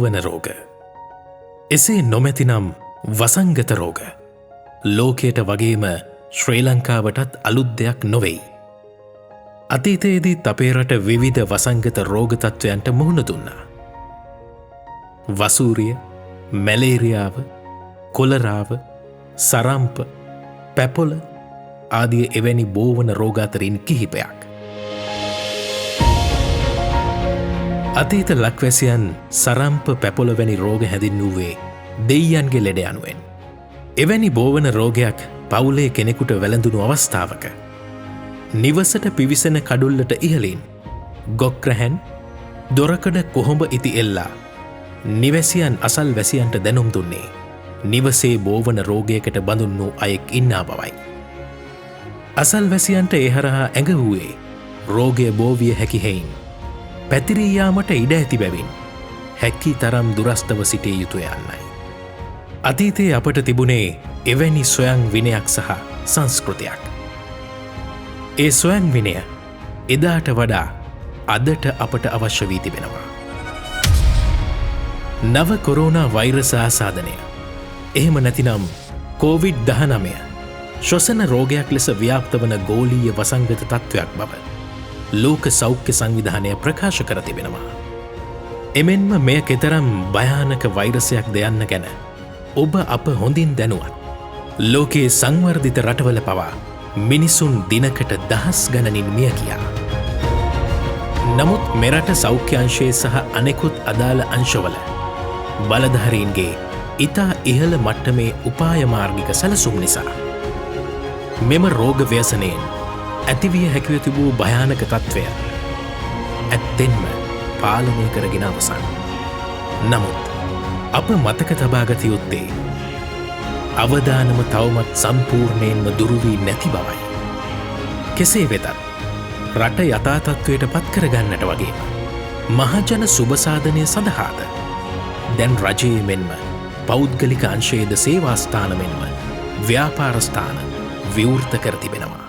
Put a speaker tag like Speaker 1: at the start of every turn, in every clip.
Speaker 1: බෝවන රෝග. එසේ නොමැතිනම් වසංගත රෝග. ලෝකයට වගේම ශ්‍රී ලංකාවටත් අලුත් දෙයක් නොවෙයි. අතීතයේදීත් අපේ රට විවිධ වසංගත රෝග තත්ත්වයන්ට මුහුණ දුන්නා. වසූරිය, මැලේරියාව, කොලරාව, සරම්ප, පැපොල ආදිය එවැනි බෝවන රෝග අතරින් කිහිපයක්. අතීත ලක්වැසියන් සරම්ප පැපොල වැනි රෝග හැඳින්වූවේ දෙයියන්ගේ ලෙඩ යනුවෙන්. එවැනි බෝවන රෝගයක් පවුලේ කෙනෙකුට වැළඳුණු අවස්ථාවක නිවසට පිවිසෙන කඩුල්ලට ඉහලින් ගොක්රැහැන් දොරකඩ කොහොඹ ඉති එල්ලා නිවැසියන් අසල් වැසියන්ට දැනුම් දුන්නේ නිවසේ බෝවන රෝගයකට බඳුන් වූ අයෙක් ඉන්නා බවයි. අසල් වැසියන්ට එහරහා ඇඟ වූයේ රෝගය බෝවිය හැකි හෙයින් පැතිරීයාමට ඉඩ ඇති බැවින් හැකි තරම් දුරස්තව සිටිය යුතු යන්නයි. අතීතයේ අපට තිබුණේ එවැනි ස්වයං විනයක් සහ සංස්කෘතියක්. ඒ ස්වයං විනය එදාට වඩා අදට අපට අවශ්‍ය වී තිබෙනවා. නව කොරෝනා වෛරස ආසාදනය එහෙම නැතිනම් COVID-19 ශ්වසන රෝගයක් ලෙස ව්‍යාප්ත වන ගෝලීය වසංගත තත්ත්වයක් බව ලෝක සෞඛ්‍ය සංවිධානය ප්‍රකාශ කර තිබෙනවා. එමෙන්ම මෙය කෙතරම් භයානක වෛරසයක් දෙයන්න ගැන ඔබ අප හොඳින් දැනුවත්. ලෝකයේ සංවර්ධිත රටවල පවා මිනිසුන් දිනකට දහස් ගණනින් මිය කියා. නමුත් මෙරට සෞඛ්‍යංශයේ සහ අනෙකුත් අදාළ අංශවල බලධාරීන්ගේ ඉතා ඉහළ මට්ටමේ උපායමාර්ගික සැලසුම් නිසා මෙම රෝග ව්‍යසනයෙන් ඇතිවිය හැකිව තිබූ භයානක තත්ත්වය ඇත්තෙන්ම පාලනය කරගෙන අවසන්. නමුත් අප මතක තබාගත යුත්තේ අවදානම තවමත් සම්පූර්ණයෙන්ම දුරුවී නැති බවයි. කෙසේ වෙතත් රට යථාතත්වයට පත් කරගන්නට වගේ මහජන සුභසාධනය සඳහාද දැන් රජයේ මෙන්ම පෞද්ගලික අංශයේද සේවාස්ථාන මෙන්ම ව්‍යාපාරස්ථාන විවෘත කර තිබෙනවා.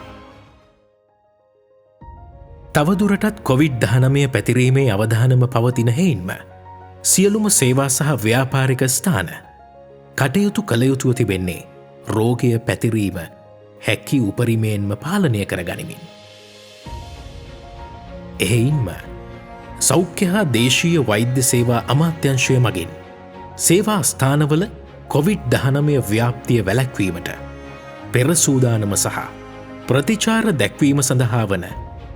Speaker 1: තවදුරටත් COVID-19 පැතිරීමේ අවධානම පවතින හෙයින්ම සියලුම සේවා සහ ව්‍යාපාරික ස්ථාන කටයුතු කළ යුතුව තිබෙන්නේ රෝගය පැතිරීම හැකි උපරිමයෙන්ම පාලනය කර ගනිමින්. එහෙයින්ම සෞඛ්‍ය හා දේශීය වෛද්‍ය සේවා අමාත්‍යංශය මගින් සේවා ස්ථානවල COVID-19 ව්‍යාප්තිය වැළැක්වීමට පෙරසූදානම සහ ප්‍රතිචාර දැක්වීම සඳහා වන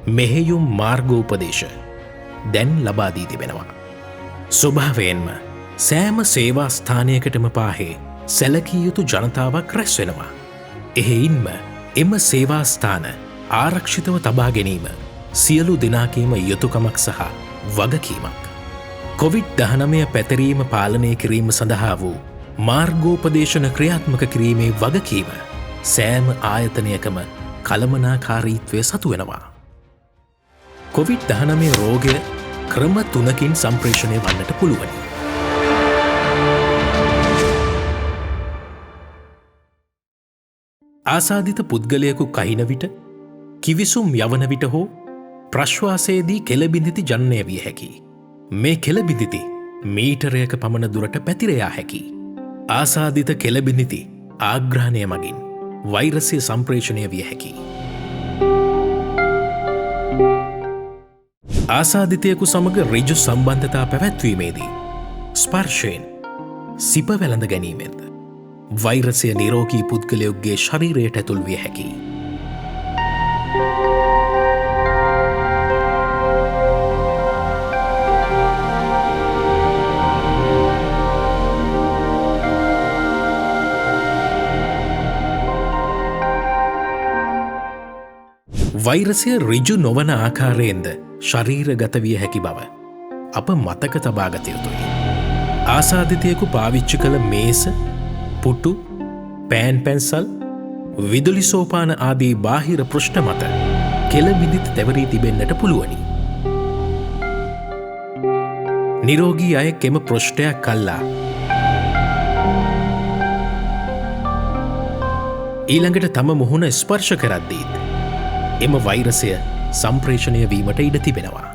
Speaker 1: මෙහෙයුම් මාර්ගෝපදේශ දැන් ලබා දී තිබෙනවා. ස්වභාවයෙන්ම සෑම සේවා ස්ථානයකටම පාහේ සැලකිය යුතු ජනතාවක් රැස් වෙනවා. එහෙයින්ම එම සේවා ස්ථාන ආරක්ෂිතව තබා ගැනීම සියලු දෙනාගේම යුතුකමක් සහ වගකීමක්. COVID-19 පැතිරීම පාලනය කිරීම සඳහා වූ මාර්ගෝපදේශන ක්‍රියාත්මක කිරීමේ වගකීම සෑම ආයතනයකම කළමනාකාරීත්වය සතු වෙනවා. COVID-19 රෝගය ක්‍රම 3කින් සම්ප්‍රේෂණය වන්නට පුළුවනි. ආසාදිත පුද්ගලයෙකු කහින විට, කිවිසුම් යවන විට හෝ ප්‍රශ්වාසයේදී කෙළබිඳිති ජනනය විය හැකි. මේ කෙළබිඳිති මීටරයක පමණ දුරට පැතිරයා හැකි. ආසාදිත කෙළබිඳිති ආග්‍රහණය මගින් වෛරසය සම්ප්‍රේෂණය විය හැකි. ආසාදිතයකු සමග ඍජු සම්බන්ධතා පැවැත්වීමේදී ස්පර්ශයෙන් සිප වැළඳ ගැනීමෙන්ද වෛරසය නිරෝගී පුද්ගලයොක්ගේ ශරීරයට ඇතුල් විය හැකි. වෛරසය ඍජු නොවන ආකාරයෙන්ද ශරීරගත විය හැකි බව අප මතක තබාගත යුතුයි. ආසාදිතයකු පාවිච්චි කළ මේස, පුටු, පෑන් පැන්සල්, විදුලි සෝපාන ආදී බාහිර පෘෂ්ඨ මත කෙළබිඳිති තැවරී තිබෙන්නට පුළුවනි. නිරෝගී අයෙක් එම පෘෂ්ඨයක් අල්ලා ඊළඟට තම මුහුණ ස්පර්ශ කරද්දීත් එම වෛරසය සම්ප්‍රේෂණය වීමට ඉඩ තිබෙනවා.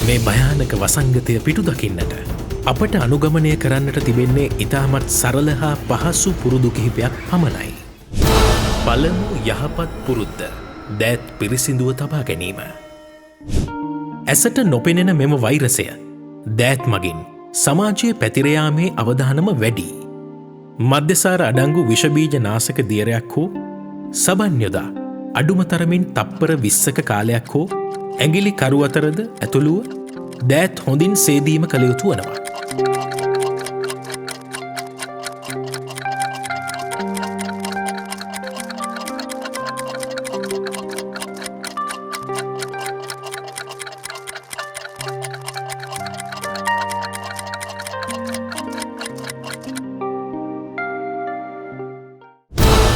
Speaker 1: මේ භයානක වසංගතය පිටු දකින්නට අපට අනුගමනය කරන්නට තිබෙන්නේ ඉතාමත් සරල හා පහසු පුරුදු කිහිපයක් පමණයි. පළමු යහපත් පුරුද්ද දෑත් පිරිසිදුව තබා ගැනීම. ඇසට නොපෙනෙන මෙම වෛරසය දෑත් මගින් සමාජයේ පැතිරයාමේ අවධානම වැඩි. මධ්‍යසාර අඩංගු විෂබීජ නාසක දියරයක් හෝ සබන් යොදා අඩුමතරමින් තප්පර 20ක කාලයක් හෝ ඇඟිලි කරු අතරද ඇතුළුව දෑත් හොඳින් සේදීම කළ යුතු වනවා.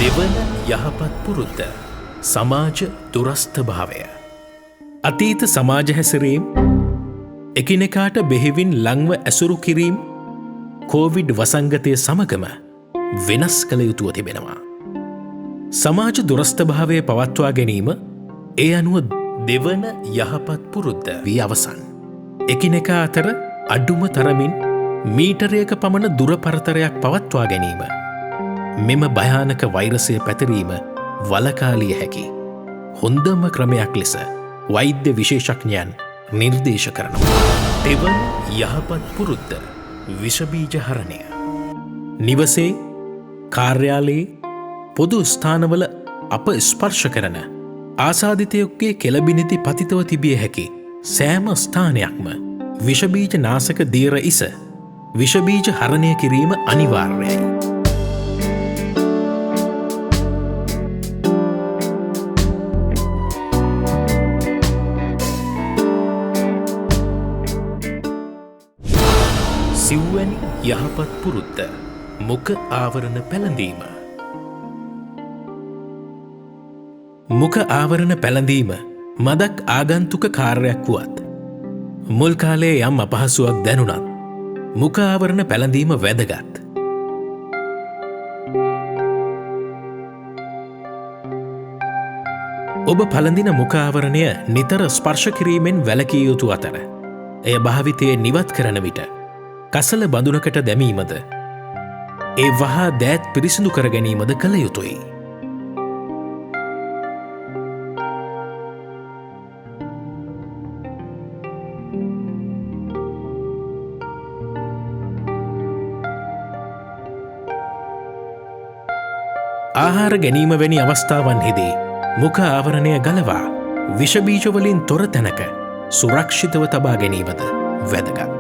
Speaker 1: දෙවන යහපත් පුරුද්ද සමාජ දුරස්ථ භාවය. අතීත සමාජ හැසිරීම් එකිනෙකාට බෙහෙවින් ලංව ඇසුරු කිරීම් කෝවිඩ් වසංගතය සමගම වෙනස් කළ යුතුව තිබෙනවා. සමාජ දුරස්ථ භාවය පවත්වා ගැනීම ඒ අනුව දෙවන යහපත් පුරුද්ද වී අවසන්. එකිනෙකා අතර අඩුම තරමින් මීටරයක පමණ දුරපරතරයක් පවත්වා ගැනීම මෙම භයානක වෛරසය පැතිරීම වලකාලිය හැකි හොඳම ක්‍රමයක් ලෙස වෛද්‍ය විශේෂඥයන් නිර්දේශ කරනවා. දෙවන යහපත් පුරුද්ද විෂබීජ හරණය. නිවසේ කාර්යාලයේ පොදු ස්ථානවල අප ස්පර්ශ කරන ආසාදිතයොක්ගේ කෙලබිනිති පතිතව තිබිය හැකි සෑම ස්ථානයක්ම විෂබීජ නාසක දීර ඉස විෂබීජ හරණය කිරීම අනිවාර්යයි. සිව්වැනි යහපත් පුරුද්ද මුඛ ආවරණ පැළඳීම. මුඛ ආවරණ පැළඳීම මදක් ආගන්තුක කාර්යයක් වුවත් මුල් කාලයේ යම් අපහසුවක් දැනුණත් මුඛ ආවරණ පැළඳීම වැදගත්. ඔබ පළඳින මුඛ ආවරණය නිතර ස්පර්ශ කිරීමෙන් වැළකී යුතු අතර එය භාවිතයේ නිවත් කරන විට කසල බඳුනකට දැමීමද ඒ වහා දෑත් පිරිසිදු කර ගැනීමද කළ යුතුයි. ආහාර ගැනීම වැනි අවස්ථාවන්හිදී මුඛ ආවරණය ගලවා විෂබීජවලින් තොර තැනක සුරක්ෂිතව තබා ගැනීමද වැදගත්.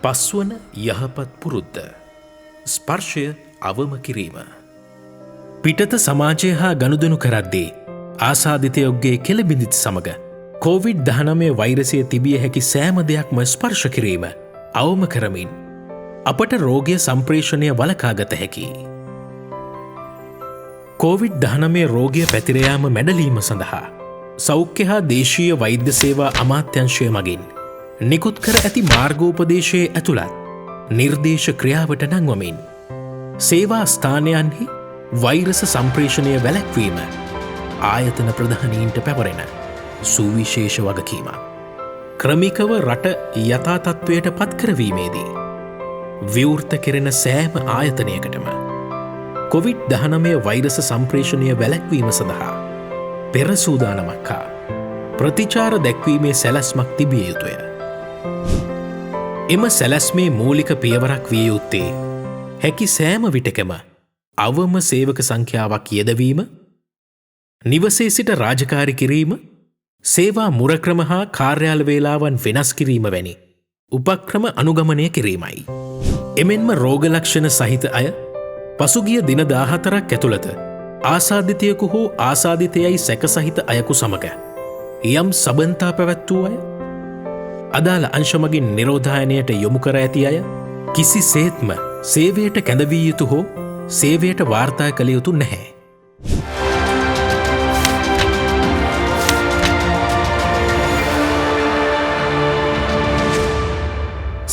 Speaker 1: පස්වන යහපත් පුරුද්ද ස්පර්ශය අවම කිරීම. පිටත සමාජය හා ගනුදනු කරද්දී ආසාදිතයොක්ගේ කෙලබිඳිති සමඟ COVID-19 වෛරසය තිබිය හැකි සෑම දෙයක්ම ස්පර්ශ කිරීම අවම කරමින් අපට රෝගය සම්ප්‍රේෂණය වලකාගත හැකි. COVID-19 රෝගය පැතිරයාම මැඩලීම සඳහා සෞඛ්‍ය හා දේශීය වෛද්‍ය සේවා අමාත්‍යංශය මගින් නිකුත් කර ඇති මාර්ගෝපදේශයේ ඇතුළත් නිර්දේශ ක්‍රියාවට නංවමින් සේවා ස්ථානයන්හි වෛරස සම්ප්‍රේෂණය වැළැක්වීම ආයතන ප්‍රධානීන්ට පැවරෙන සුවිශේෂ වගකීමක්. ක්‍රමිකව රට යථාතත්වයට පත් කරවීමේදී විවෘත කෙරෙන සෑම ආයතනයකටම COVID-19 වෛරස සම්ප්‍රේෂණය වැළැක්වීම සඳහා පෙරසූදානමක් හා ප්‍රතිචාර දැක්වීමේ සැලැස්මක් තිබිය යුතුය. එම සැලැස්මේ මූලික පියවරක් විය යුත්තේ හැකි සෑම විටකම අවම සේවක සංඛ්‍යාවක් යෙදවීම, නිවසේ සිට රාජකාරි කිරීම, සේවා මුරක්‍රම හා කාර්යාල වේලාවන් වෙනස් කිරීම වැනි උපක්‍රම අනුගමනය කිරීමයි. එමෙන්ම රෝගලක්ෂණ සහිත අය පසුගිය දින 14ක් ඇතුළත ආසාදිතයකු හෝ ආසාදිතයයි සැක සහිත අයකු සමග යම් සබන්තා පැවැත්වූ අය, අදාළ අංශමගින් නිරෝධායනයට යොමු කර ඇති අය කිසි සේත්ම සේවයට කැඳවී යුතු හෝ සේවයට වාර්තා කළ යුතු නැහැ.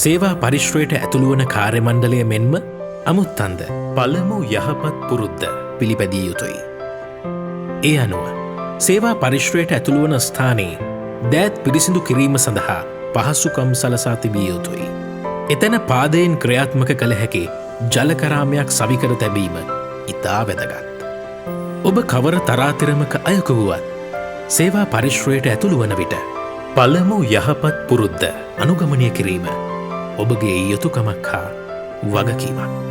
Speaker 1: සේවා පරිශ්‍රයට ඇතුළුවන කාර්යමණ්ඩලය මෙන්ම අමුත්තන්ද පළමු යහපත් පුරුද්ද පිළිපැදිය යුතුයි. ඒ අනුව සේවා පරිශ්‍රයට ඇතුළු වන ස්ථානයේ දෑත් පිරිසිදු කිරීම සඳහා පහසුකම් සලසා තිබිය යුතුයි. එතැන පාදයෙන් ක්‍රියාත්මක කළ හැකි ජලකරාමයක් සවිකර තැබීම ඉතා වැදගත්. ඔබ කවර තරාතිරමක අයකු වුවත් සේවා පරිශ්‍රයට ඇතුළු වන විට පළමු යහපත් පුරුද්ද අනුගමනය කිරීම ඔබගේ යුතුකමක් හා වගකීමක්.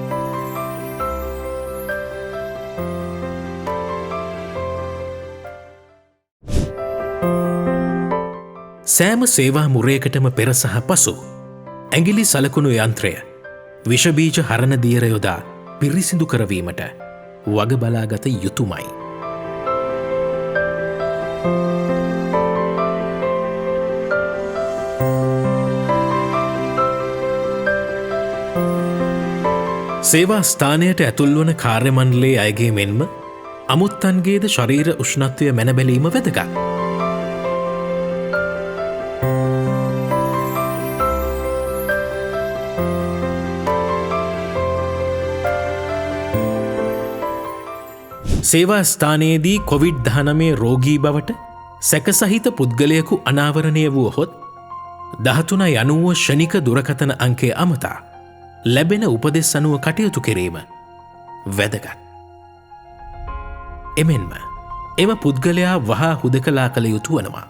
Speaker 1: සෑම සේවා මුරයකටම පෙර සහ පසු ඇඟිලි සලකුණු යන්ත්‍රය විෂබීජ හරණ දියර යොදා පිරිසිදු කරවීමට වග බලාගත යුතුමයි. සේවා ස්ථානයට ඇතුල්වන කාර්යමණ්ඩලයේ අයගේ මෙන්ම අමුත්තන්ගේද ශරීර උෂ්ණත්වය මැනබැලීම වැදගත්. සේවා ස්ථානයේදී කොවිඩ්-19 රෝගී බවට සැකසහිත පුද්ගලයකු අනාවරණය වුවහොත් 1390 ෂණික දුරකථන අංකය අමතා ලැබෙන උපදෙස් අනුව කටයුතු කිරීම වැදගත්. එමෙන්ම එම පුද්ගලයා වහා හුදකලා කළ යුතු වනවා.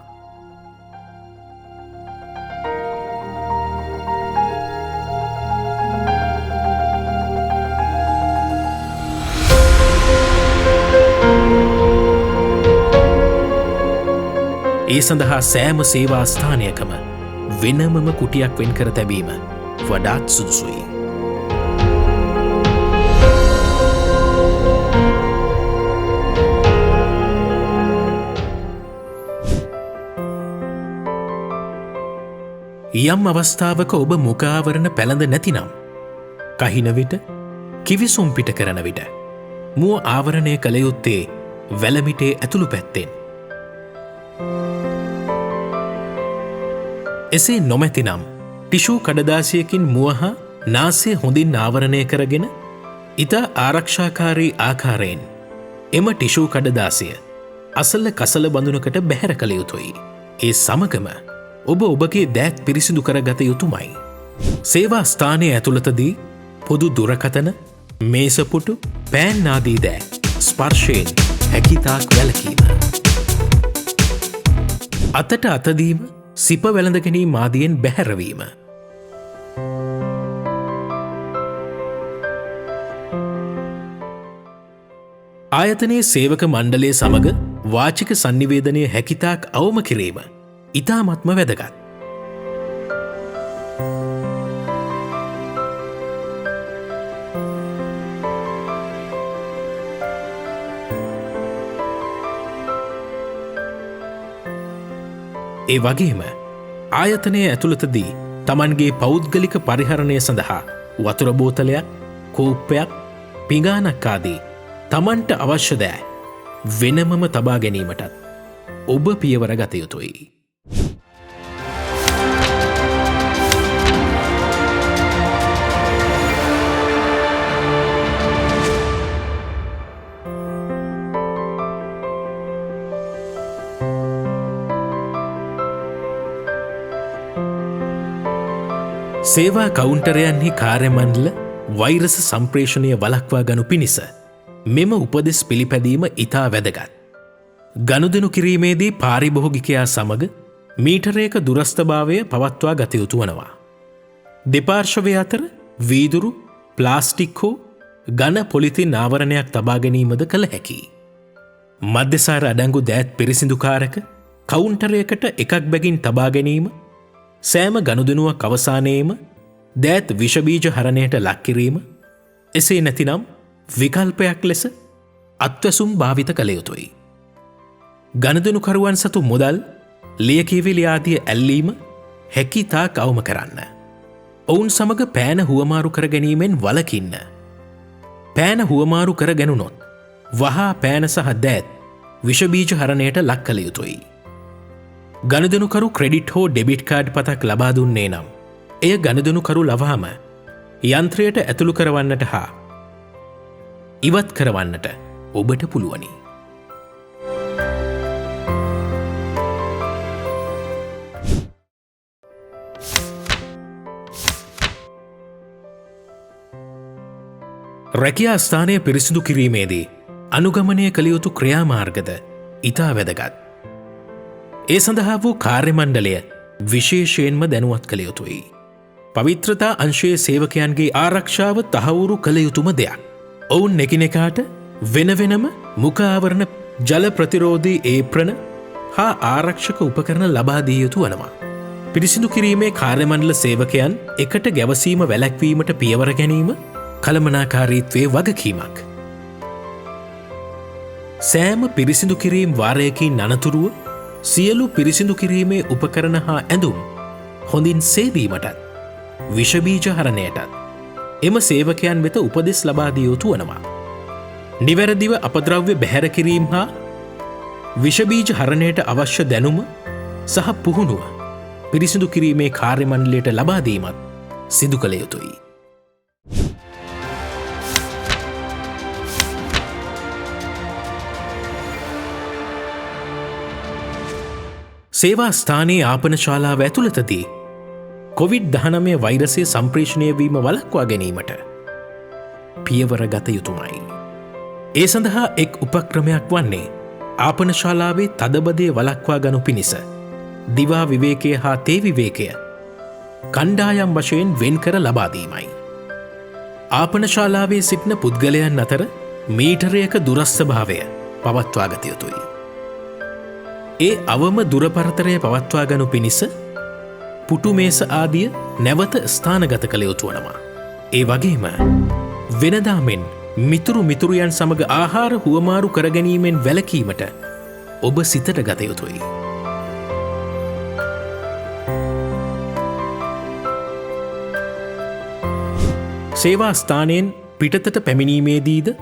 Speaker 1: ඒ සඳහා සෑම සේවා ස්ථානයකම වෙනමම කුටියක් වෙන් කර තැබීම වඩාත් සුදුසුයි. යම් අවස්ථාවක ඔබ මුඛාවරණ පැළඳ නැතිනම් කහින විට කිවිසුම් පිට කරන විට මුව ආවරණය කළ යුත්තේ වැලමිටේ ඇතුළු පැත්තෙන්. එසේ නොමැතිනම් ටිෂූ කඩදාසියකින් මුව හා නාසය හොඳින් ආවරණය කරගෙන ඉතා ආරක්ෂාකාරී ආකාරයෙන් එම ටිෂූ කඩදාසිය අසල කසල බඳුනකට බැහැර කළ යුතුයි. ඒ සමගම ඔබ ඔබගේ දෑත් පිරිසිදු කරගත යුතුමයි. සේවා ස්ථානය ඇතුළතදී පොදු දුරකථන මේසපුටු පෑන් ආදී දෑ ස්පර්ශයෙන් හැකිතාක් වැළකීම. අතට අතදීම සිප වැළඳ ගැනීම ආදියෙන් බැහැරවීම. ආයතනයේ සේවක මණ්ඩලය සමග වාචික සංනිවේදනය හැකිතාක් අවම කිරීම ඉතාමත්ම වැදගත්. ඒ වගේම ආයතනය ඇතුළතදී තමන්ගේ පෞද්ගලික පරිහරණය සඳහා වතුර බෝතලයක්, කෝප්පයක්, පිඟානක් ආදී තමන්ට අවශ්‍ය දෑ වෙනමම තබා ගැනීමටත් ඔබ පියවර ගත යුතුයි. සේවා කවුන්ටරයන්හි කාර්යමණ්ඩල වෛරස සම්ප්‍රේෂණය වළක්වා ගනු පිණිස මෙම උපදෙස් පිළිපැදීම ඉතා වැදගත්. ගනුදෙනු කිරීමේදී පාරිභෝගිකයා සමග මීටරයක දුරස්ථභාවය පවත්වා ගත යුතු වනවා. දෙපාර්ශවය අතර වීදුරු, ප්ලාස්ටික් හෝ ඝන පොලිතින් ආවරණයක් තබා ගැනීමද කළ හැකියි. මධ්‍යසාර අඩංගු දෑත් පිරිසිදුකාරක කවුන්ටරයකට එකක් බැගින් තබා ගැනීම සෑම ගනුදෙනුවක් අවසානයේම දෑත් විෂබීජ හරණයට ලක්කිරීම, එසේ නැතිනම් විකල්පයක් ලෙස අත්වැසුම් භාවිත කළ යුතුයි. ගනුදෙනුකරුවන් සතු මුදල්, ලියකියවිලි ආදිය ඇල්ලීම හැකි තාක් අවම කරන්න. ඔවුන් සමග පෑන හුවමාරු කර ගැනීමෙන් වළකින්න. පෑන හුවමාරු කර ගැනුණොත් වහා පෑන සහ දෑත් විෂබීජ හරණයට ලක් කළ යුතුයි. ගනුදෙනුකරු ක්‍රෙඩිට් හෝ ඩෙබිට් කාඩ් පතක් ලබා දුන්නේ නම් එය ගනුදෙනුකරු ලවාම යන්ත්‍රයට ඇතුළු කරවන්නට හා ඉවත් කරවන්නට ඔබට පුළුවනි. රැකියා ස්ථානය පිරිසිදු කිරීමේදී අනුගමනය කළ යුතු ක්‍රියාමාර්ගද ඉතා වැදගත්. ඒ සඳහා වූ කාර්යමණ්ඩලය විශේෂයෙන්ම දැනුවත් කළ යුතුයි. පවිත්‍රතා අංශයේ සේවකයන්ගේ ආරක්ෂාව තහවුරු කළ යුතුම දෙයක්. ඔවුන් එකිනෙකාට වෙනවෙනම මුඛාවරණ ජල ප්‍රතිරෝධී ඒප්‍රණ හා ආරක්ෂක උපකරණ ලබා දිය යුතු වනවා. පිරිසිදු කිරීමේ කාර්යමණ්ඩල සේවකයන් එකට ගැවසීම වැළැක්වීමට පියවර ගැනීම කළමනාකාරීත්වයේ වගකීමක්. සෑම පිරිසිදු කිරීම් වාරයකින් අනතුරුව සියලු පිරිසිදු කිරීමේ උපකරණ හා ඇඳුම් හොඳින් සේදීමටත් විෂබීජ හරණයටත් එම සේවකයන් වෙත උපදෙස් ලබා දිය යුතු වනවා. නිවැරදිව අපද්‍රව්‍ය බැහැර කිරීම හා විෂබීජ හරණයට අවශ්‍ය දැනුම සහ පුහුණුව පිරිසිදු කිරීමේ කාර්යමණ්ඩලයට ලබා දීමත් සිදු කළ යුතුයි. සේවා ස්ථානයේ ආපන ශාලාව ඇතුළතදී කොවිඩ්-19 වෛරසය සම්ප්‍රේෂණය වීම වළක්වා ගැනීමට පියවර ගත යුතුමයි. ඒ සඳහා එක් උපක්‍රමයක් වන්නේ ආපන ශාලාවේ තදබදය වළක්වා ගනු පිණිස දිවා විවේකය හා තේ විවේකය කණ්ඩායම් වශයෙන් වෙන් කර ලබාදීමයි. ආපන ශාලාවේ සිටින පුද්ගලයන් අතර මීටරයක දුරස්ථභාවය පවත්වා ගත යුතුයි. ඒ අවම දුරපරතරය පවත්වා ගනු පිණිස පුටුමේස ආදිය නැවත ස්ථානගත කළ යුතු වනවා. ඒ වගේම වෙනදාමෙන් මිතුරු මිතුරියන් සමග ආහාර හුවමාරු කරගැනීමෙන් වැළකීමට ඔබ සිතට ගත යුතුයි. සේවා ස්ථානයෙන් පිටතට පැමිණීමේදීද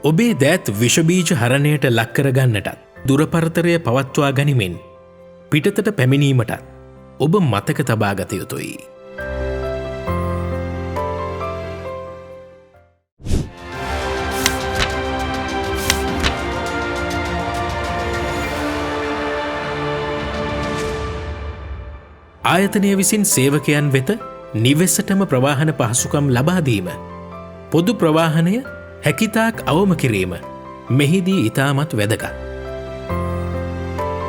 Speaker 1: ඔබේ දෑත් විෂබීජ හරණයට ලක්කරගන්නටත් දුරපරතරය පවත්වා ගනිමින් පිටතට පැමිණීමටත් ඔබ මතක තබා ගත යුතුයි. ආයතනය විසින් සේවකයන් වෙත නිවෙසටම ප්‍රවාහන පහසුකම් ලබාදීම පොදු ප්‍රවාහනය හැකිතාක් අවම කිරීම මෙහිදී ඉතාමත් වැදගත්.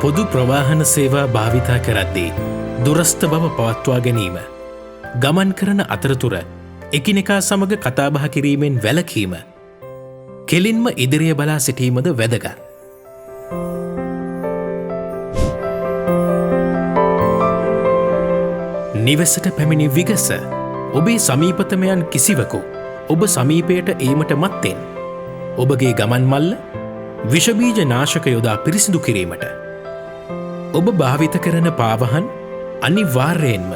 Speaker 1: පොදු ප්‍රවාහන සේවා භාවිතා කරද්දී දුරස්ථ බව පවත්වා ගැනීම ගමන් කරන අතරතුර එකිනෙකා සමග කතාබහ කිරීමෙන් වැළකීම කෙලින්ම ඉදිරිය බලා සිටීමද වැදගත්. නිවෙසට පැමිණි විගස ඔබේ සමීපතමයන් කිසිවකු ඔබ සමීපයට ඒමට මත්තෙන් ඔබගේ ගමන් මල්ල විෂබීජ නාශක යොදා පිරිසිදු කිරීමට ඔබ භාවිත කරන පාවහන් අනිවාර්යයෙන්ම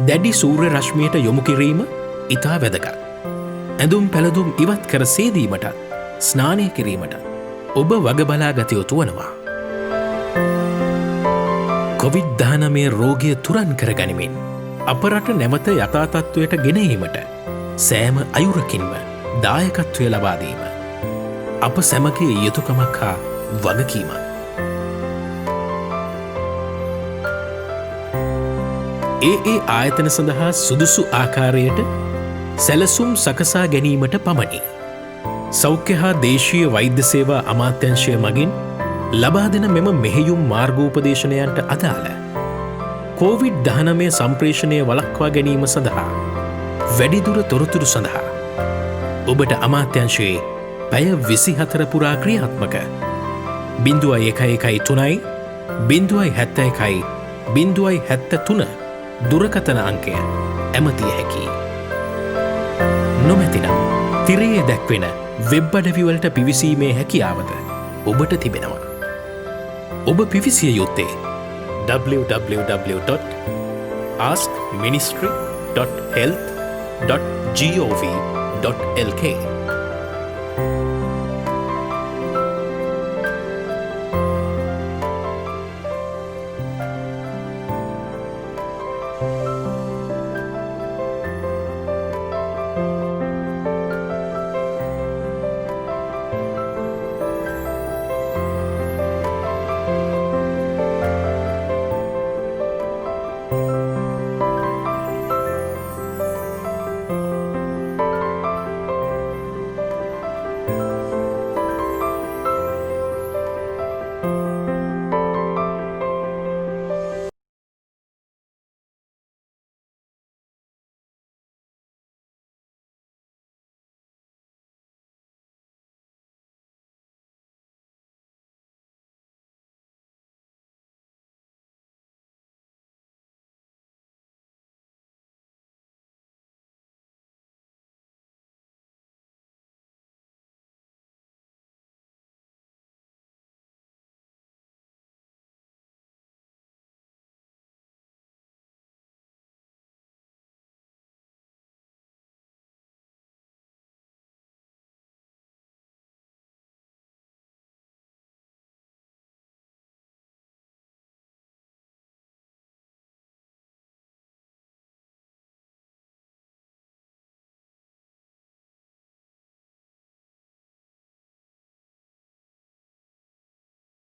Speaker 1: දැඩි සූර්ය රශ්මියට යොමු කිරීම ඉතා වැදගත්. ඇඳුම් පැළඳුම් ඉවත් කර සේදීමට ස්නානය කිරීමට ඔබ වගබලා ගත යුතු වනවා. කොවිඩ්-19 රෝගය තුරන් කර ගනිමින් අප රට නැවත යථාතත්වයට ගෙනීමට සෑම අයුරකින්ම දායකත්වය ලබාදීම අප සැමගේ යුතුකමක් හා වගකීමක්. ඒ ආයතන සඳහා සුදුසු ආකාරයට සැලසුම් සකසා ගැනීමට පමණි. සෞඛ්‍ය හා දේශීය වෛද්‍ය සේවා අමාත්‍යංශය මගින් ලබා දෙන මෙම මෙහෙයුම් මාර්ගෝපදේශනයන්ට අදාළ COVID-19 සම්ප්‍රේෂණය වළක්වා ගැනීම සඳහා වැඩිදුර තොරතුරු සඳහා ඔබට අමාත්‍යංශයේ පැය 24 පුරා ක්‍රියාත්මක 0113 071 073 දුරකථන අංකය ඇමතිය හැකි. නොමැතිනම් තිරයේ දැක්වෙන වෙබ් අඩවිවලට පිවිසීමේ හැකියාවද ඔබට තිබෙනවා. ඔබ පිවිසිය යුත්තේ www.askministry.health.gov.lk